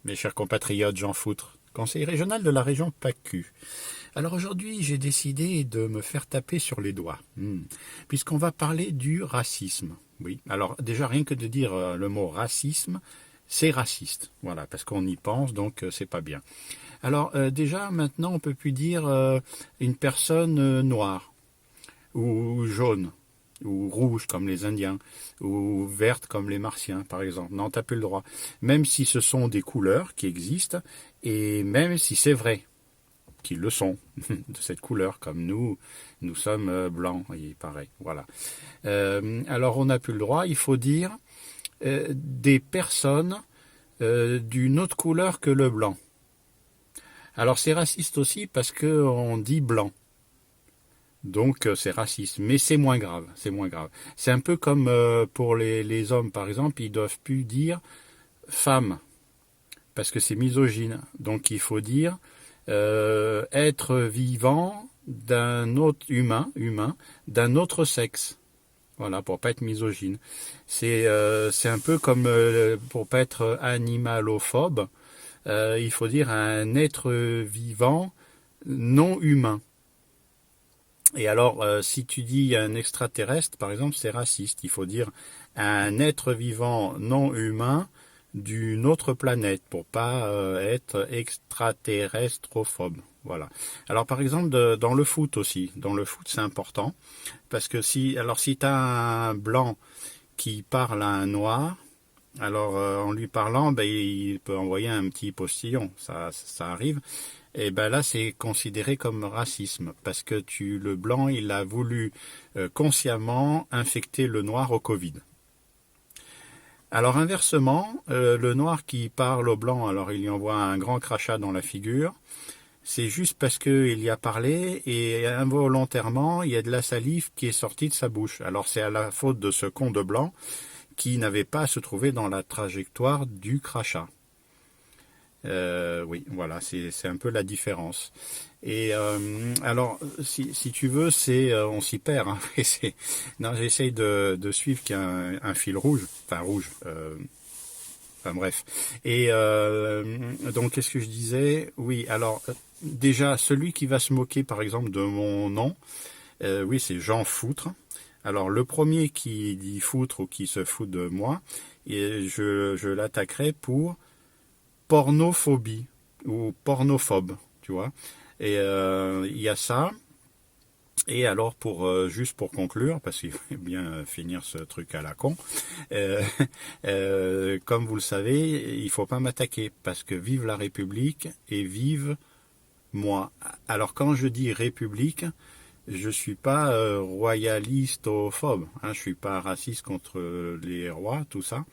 mes chers compatriotes, Jean Foutre, conseiller régional de la région PACU. Alors aujourd'hui, j'ai décidé de me faire taper sur les doigts, puisqu'on va parler du racisme. Oui, alors déjà rien que de dire le mot racisme, c'est raciste, voilà, parce qu'on y pense, donc c'est pas bien. Alors déjà maintenant, on peut plus dire une personne noire ou jaune ou rouge comme les Indiens, ou verte comme les Martiens, par exemple. Non, t'as plus le droit. Même si ce sont des couleurs qui existent, et même si c'est vrai qu'ils le sont, de cette couleur, comme nous sommes blancs, il paraît. Voilà. Alors on n'a plus le droit, il faut dire des personnes d'une autre couleur que le blanc. Alors c'est raciste aussi parce qu'on dit blanc. Donc c'est raciste, mais c'est moins grave, c'est moins grave. C'est un peu comme pour les hommes, par exemple, ils doivent plus dire femme, parce que c'est misogyne. Donc il faut dire être vivant d'un autre humain, d'un autre sexe. Voilà, pour pas être misogyne. C'est un peu comme pour pas être animalophobe, il faut dire un être vivant non humain. Et alors, si tu dis un extraterrestre, par exemple, c'est raciste. Il faut dire un être vivant non humain d'une autre planète pour pas être extraterrestrophobe. Voilà. Alors, par exemple, dans le foot aussi. Dans le foot, c'est important parce que si tu as un blanc qui parle à un noir, alors en lui parlant, ben, il peut envoyer un petit postillon. Ça arrive. Et ben là, c'est considéré comme racisme parce que le blanc, il a voulu consciemment infecter le noir au Covid. Alors inversement, le noir qui parle au blanc, alors il lui envoie un grand crachat dans la figure. C'est juste parce qu'il y a parlé et involontairement, il y a de la salive qui est sortie de sa bouche. Alors c'est à la faute de ce con de blanc qui n'avait pas à se trouver dans la trajectoire du crachat. Oui, voilà, c'est un peu la différence. Et alors, si tu veux, on s'y perd. Hein. Non, j'essaye de suivre qu'il y a un fil rouge, enfin rouge. Enfin bref. Et donc, qu'est-ce que je disais? Oui, alors déjà, celui qui va se moquer, par exemple, de mon nom, oui, c'est Jean Foutre. Alors, le premier qui dit foutre ou qui se fout de moi, et je l'attaquerai pour pornophobie ou pornophobe, tu vois. Et il y a ça. Et alors juste pour conclure, parce qu'il faut bien finir ce truc à la con, euh, comme vous le savez, il faut pas m'attaquer parce que vive la République et vive moi. Alors quand je dis République, je suis pas royalistophobe, hein, je suis pas raciste contre les rois, tout ça.